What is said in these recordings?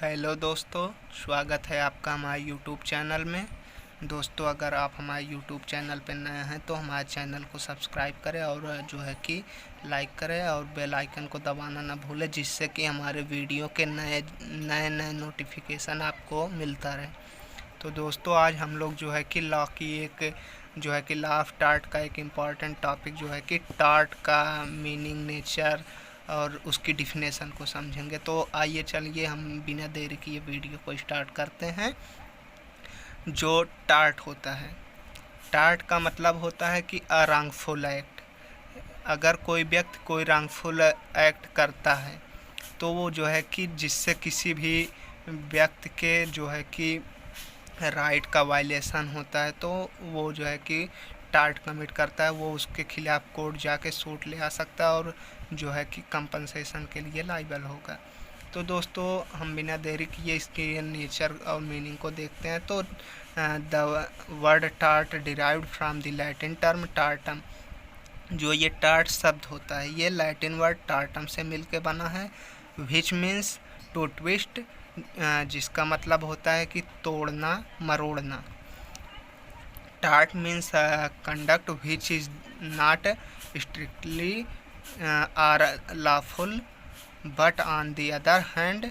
Hello दोस्तों, स्वागत है आपका हमारे यूट्यूब चैनल में। दोस्तों, अगर आप हमारे यूट्यूब चैनल पर नए हैं तो हमारे चैनल को सब्सक्राइब करें और जो है कि लाइक करें और बेल आइकन को दबाना ना भूलें, जिससे कि हमारे वीडियो के नए नए नोटिफिकेशन आपको मिलता रहे। तो दोस्तों, आज हम लोग जो है कि लॉ की एक जो है कि लॉ ऑफ टार्ट का एक इम्पॉर्टेंट टॉपिक जो है कि टार्ट का मीनिंग, नेचर और उसकी डिफिनेशन को समझेंगे। तो आइए चलिए हम बिना देरी किए वीडियो को स्टार्ट करते हैं। जो टार्ट होता है, टार्ट का मतलब होता है कि अ रॉन्गफुल एक्ट। अगर कोई व्यक्ति कोई रॉन्गफुल एक्ट करता है तो वो जो है कि जिससे किसी भी व्यक्ति के जो है कि राइट का वायलेशन होता है, तो वो जो है कि टार्ट कमिट करता है, वो उसके खिलाफ कोर्ट जाके सूट ले आ सकता है और जो है कि कंपनसेशन के लिए लाइबल होगा। तो दोस्तों, हम बिना देरी किए इसके नेचर और मीनिंग को देखते हैं। तो the word tort derived from the Latin term tortum. जो ये टार्ट शब्द होता है, ये लैटिन वर्ड टार्टम से मिलके बना है, विच मीन्स टू ट्विस्ट, जिसका मतलब होता है कि तोड़ना, मरोड़ना। Tort means conduct which is not strictly or lawful but on the other hand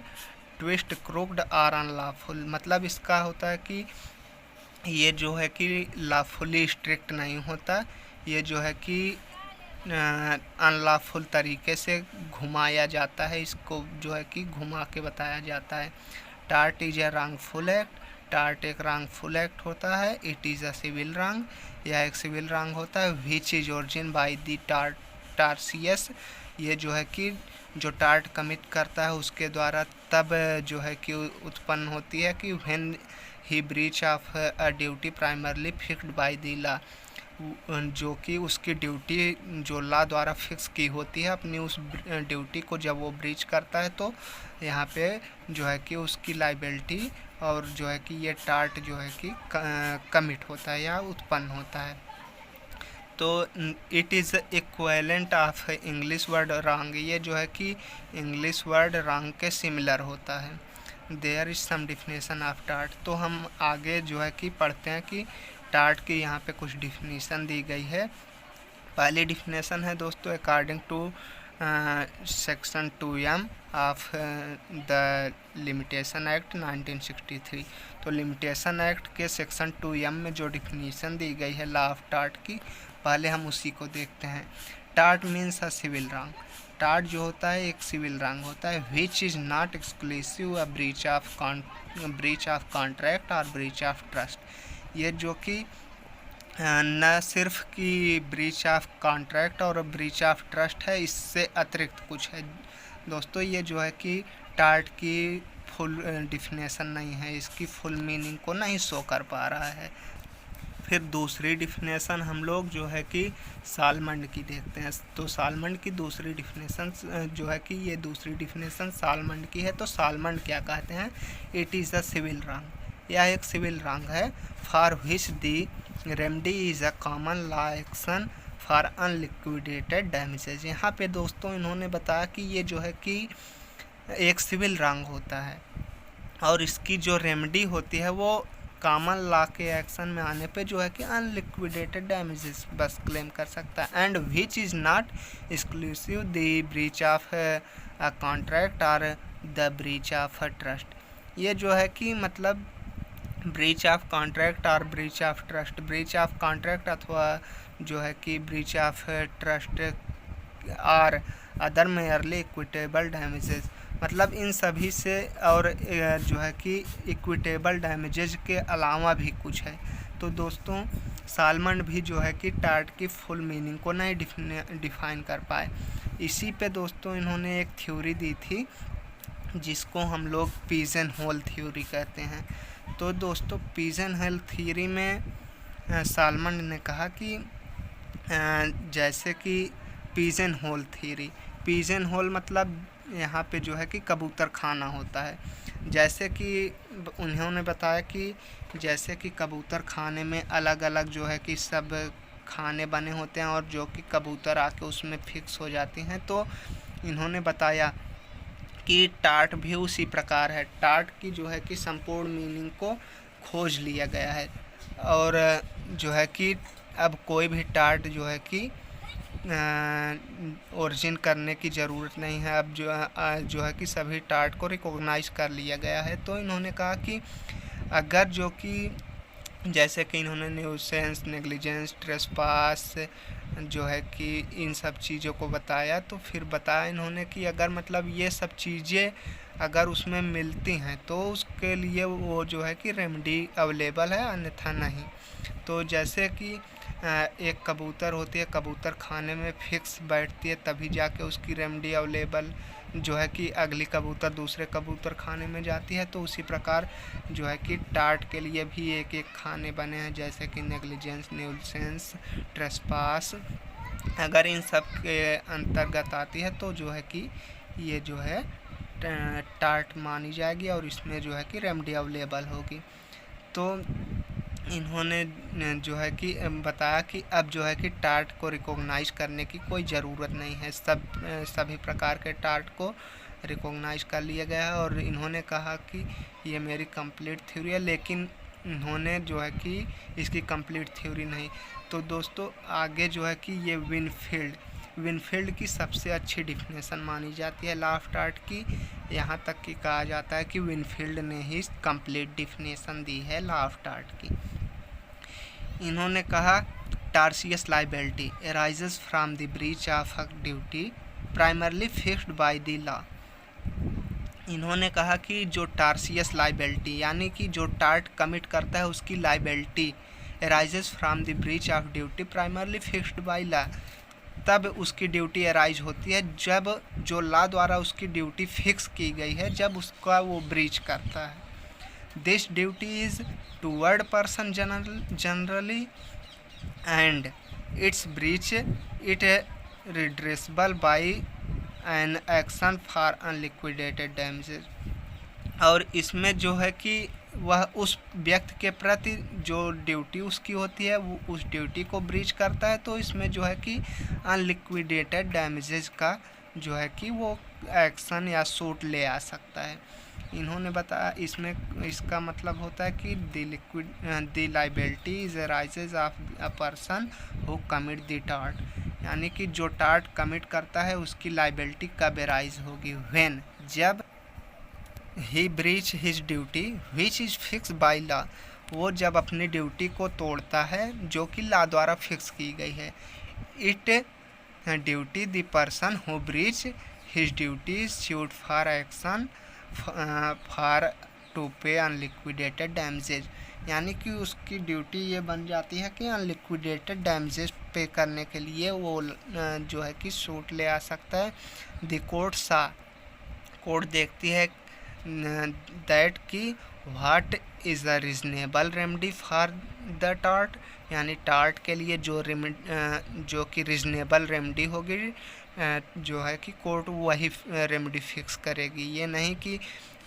twist crooked or unlawful. मतलब इसका होता है कि ये जो है कि लॉफुली स्ट्रिक्ट नहीं होता, ये जो है कि अनलॉफुल तरीके से घुमाया जाता है, इसको जो है कि घुमा के बताया जाता है। Tort is a wrongful act. Tort एक रॉन्गफुल एक्ट होता है। It is a civil wrong, यह एक सिविल रॉन्ग होता है। Which is origin by the tortious. ये जो है कि जो टार्ट कमिट करता है उसके द्वारा तब जो है कि उत्पन्न होती है कि when he breach of a duty primarily fixed by the law, जो कि उसकी ड्यूटी जो लॉ द्वारा फिक्स की होती है, अपनी उस ड्यूटी को जब वो ब्रीच करता है तो यहाँ पे जो है कि उसकी लाइबिलिटी और जो है कि ये टार्ट जो है कि कमिट होता है या उत्पन्न होता है। तो it is equivalent of English word wrong. ये जो है कि इंग्लिश वर्ड रॉन्ग के सिमिलर होता है। There is some definition of tort. तो हम आगे जो है कि पढ़ते हैं कि टार्ट की यहाँ पे कुछ डिफिनेशन दी गई है। पहली डिफिनेशन है दोस्तों, according to section 2M of the limitation act 1963। तो लिमिटेशन एक्ट के सेक्शन 2M में जो डिफिनीशन दी गई है लॉ ऑफ टार्ट की, पहले हम उसी को देखते हैं। Tort means a civil wrong. Tort जो होता है एक सिविल रॉन्ग होता है। Which is not exclusive a breach of contract और ब्रीच ऑफ ट्रस्ट। ये जो कि न सिर्फ कि ब्रीच ऑफ कॉन्ट्रैक्ट और ब्रीच ऑफ ट्रस्ट है, इससे अतिरिक्त कुछ है। दोस्तों, ये जो है कि टार्ट की फुल डिफिनेशन नहीं है, इसकी फुल मीनिंग को नहीं शो कर पा रहा है। फिर दूसरी डिफिनेशन हम लोग जो है कि सालमंड की देखते हैं। तो सालमंड की दूसरी डिफिनेशन जो है कि ये दूसरी डिफिनेशन सालमंड की है। तो सालमंड क्या कहते हैं? It is a civil wrong. यह एक सिविल रॉन्ग है। For which the remedy is a common law action for unliquidated damages. यहाँ पे दोस्तों इन्होंने बताया कि ये जो है कि एक सिविल रॉन्ग होता है और इसकी जो रेमेडी होती है वो कॉमन लॉ के एक्शन में आने पे जो है कि अनलिक्विडेटेड डैमेजेस बस क्लेम कर सकता है। And which is not exclusive the breach of a contract और the breach of a trust. ये जो है कि मतलब ब्रीच ऑफ कॉन्ट्रैक्ट और breach of trust, breach of contract अथवा जो है कि ब्रीच ऑफ ट्रस्ट और अदर मेयरली इक्विटेबल डैमेजेस, मतलब इन सभी से और जो है कि इक्विटेबल डैमेजेज के अलावा भी कुछ है। तो दोस्तों, सालमंड भी जो है कि टार्ट की फुल मीनिंग को नहीं डिफाइन कर पाए। इसी पे दोस्तों इन्होंने एक थ्योरी दी थी जिसको हम लोग पिजन होल थ्योरी कहते हैं। तो दोस्तों, पिजन होल थ्योरी में सालमंड ने कहा कि जैसे कि pigeon hole theory, pigeon hole मतलब यहाँ पे जो है कि कबूतर खाना होता है। जैसे कि उन्होंने बताया कि जैसे कि कबूतर खाने में अलग अलग जो है कि सब खाने बने होते हैं और जो कि कबूतर आके उसमें फिक्स हो जाती हैं। तो इन्होंने बताया कि टार्ट भी उसी प्रकार है। टार्ट की जो है कि संपूर्ण मीनिंग को खोज लिया गया है और जो है कि अब कोई भी टार्ट जो है कि ओरिजिन करने की ज़रूरत नहीं है। अब जो है कि सभी टार्ट को रिकॉग्नाइज कर लिया गया है। तो इन्होंने कहा कि अगर जो कि जैसे कि इन्होंने न्यूसेंस, नेग्लिजेंस, ट्रेसपास जो है कि इन सब चीज़ों को बताया, तो फिर बताया इन्होंने कि अगर मतलब ये सब चीज़ें अगर उसमें मिलती हैं तो उसके लिए वो जो है कि रेमेडी अवेलेबल है, अन्यथा नहीं। तो जैसे कि एक कबूतर होती है, कबूतर खाने में फिक्स बैठती है तभी जाके उसकी रेमेडी अवेलेबल जो है कि अगली कबूतर दूसरे कबूतर खाने में जाती है। तो उसी प्रकार जो है कि टार्ट के लिए भी एक एक खाने बने हैं, जैसे कि नेग्लिजेंस, न्यूसेंस, ट्रेसपास। अगर इन सब के अंतर्गत आती है तो जो है कि ये जो है टार्ट मानी जाएगी और इसमें जो है कि रेमेडी अवेलेबल होगी। तो इन्होंने जो है कि बताया कि अब जो है कि टार्ट को रिकॉग्नाइज करने की कोई ज़रूरत नहीं है, सभी प्रकार के टार्ट को रिकॉग्नाइज कर लिया गया है। और इन्होंने कहा कि ये मेरी कंप्लीट थ्योरी है, लेकिन इन्होंने जो है कि इसकी कंप्लीट थ्योरी नहीं। तो दोस्तों आगे जो है कि ये विनफील्ड की सबसे अच्छी डिफिनेशन मानी जाती है लॉ ऑफ टार्ट की। यहाँ तक कि कहा जाता है कि विनफील्ड ने ही कंप्लीट डिफिनेशन दी है लॉ ऑफ टार्ट की। इन्होंने कहा tortious liability arises from the breach of a duty primarily fixed by the law. इन्होंने कहा कि जो टार्सियस लाइबिलिटी यानी कि जो टार्ट कमिट करता है उसकी liability arises from the breach of duty primarily fixed by law, तब उसकी ड्यूटी अराइज होती है जब जो लॉ द्वारा उसकी ड्यूटी फिक्स की गई है, जब उसका वो ब्रीच करता है। This duty is toward person generally and its breach it redressable by an action for unliquidated damages. और इसमें जो है कि वह उस व्यक्ति के प्रति जो ड्यूटी उसकी होती है वो उस ड्यूटी को ब्रीच करता है, तो इसमें जो है कि अनलिक्विडेटेड डैमेजेस का जो है कि वो एक्शन या सूट ले आ सकता है। इन्होंने बताया इसमें इसका मतलब होता है कि the liability is arises of a person who commit the tart, यानी कि जो टार्ट कमिट करता है उसकी लाइबिलिटी कब अराइज होगी, व्हेन जब he breach his duty which is fix by law, वो जब अपनी ड्यूटी को तोड़ता है जो कि लॉ द्वारा फिक्स की गई है। It duty the person who breach his duty suit for action for to pay unliquidated damages, यानी कि उसकी ड्यूटी ये बन जाती है कि अनलिक्विडेटेड डैमेजेज पे करने के लिए वो जो है कि सूट ले आ सकता है। द कोर्ट देखती है दैट कि what is the reasonable remedy for the tart, यानी टार्ट के लिए जो कि रीजनेबल रेमेडी होगी जो है कि कोर्ट वही रेमेडी फिक्स करेगी। ये नहीं कि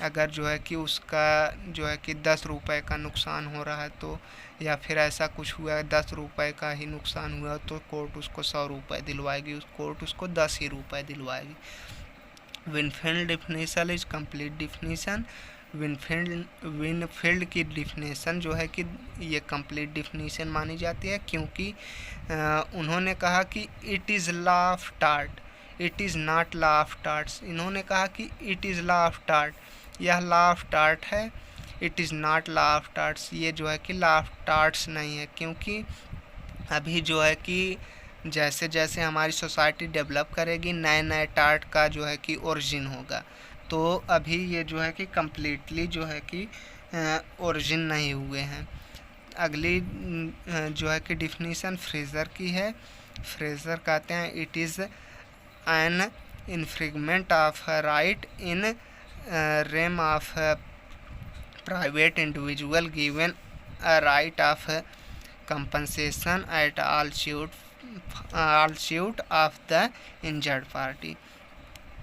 अगर जो है कि उसका जो है कि 10 रुपये का नुकसान हो रहा है तो, या फिर ऐसा कुछ हुआ है 10 रुपये का ही नुकसान हुआ तो कोर्ट उसको 100 रुपये दिलवाएगी, कोर्ट उसको 10 ही रुपये दिलवाएगी। Winfield definition is complete definition. Winfield की डिफिनेशन जो है कि ये कंप्लीट डिफिनेशन मानी जाती है, क्योंकि उन्होंने कहा कि it is law of tart, it is not law of tarts. इन्होंने कहा कि it is law of tart, यह लॉ ऑफ टार्ट है, it is not law of tarts, ये जो है कि लॉ ऑफ टार्ट्स नहीं है। क्योंकि अभी जो है कि जैसे जैसे हमारी सोसाइटी डेवलप करेगी नए नए टार्ट का जो है कि ओरिजिन होगा, तो अभी ये जो है कि कम्प्लीटली जो है कि ओरिजिन नहीं हुए हैं। अगली जो है कि डिफिनीशन फ्रेजर की है। फ्रेजर कहते हैं it is an infringement of right in rem of private individual given a right of compensation at all suit of the injured party।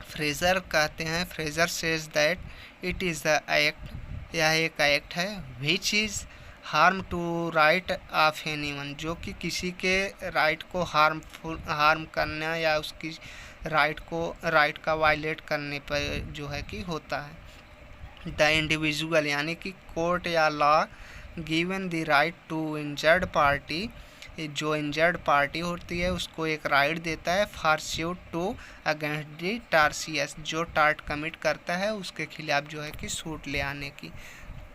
Fraser कहते हैं, Fraser says that it is the act, यह एक act है which is harm to right of anyone, जो कि किसी के right को हार्म करना या उसकी राइट का वायलेट करने पर जो है कि होता है। द इंडिविजुअल यानी कि कोर्ट या law given the right to injured party, जो इंजर्ड पार्टी होती है उसको एक राइट देता है for suit to against the tortious, जो टार्ट कमिट करता है उसके खिलाफ जो है कि सूट ले आने की।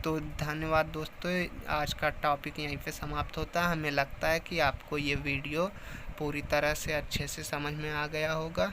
तो धन्यवाद दोस्तों, आज का टॉपिक यहीं पे समाप्त होता है। हमें लगता है कि आपको ये वीडियो पूरी तरह से अच्छे से समझ में आ गया होगा।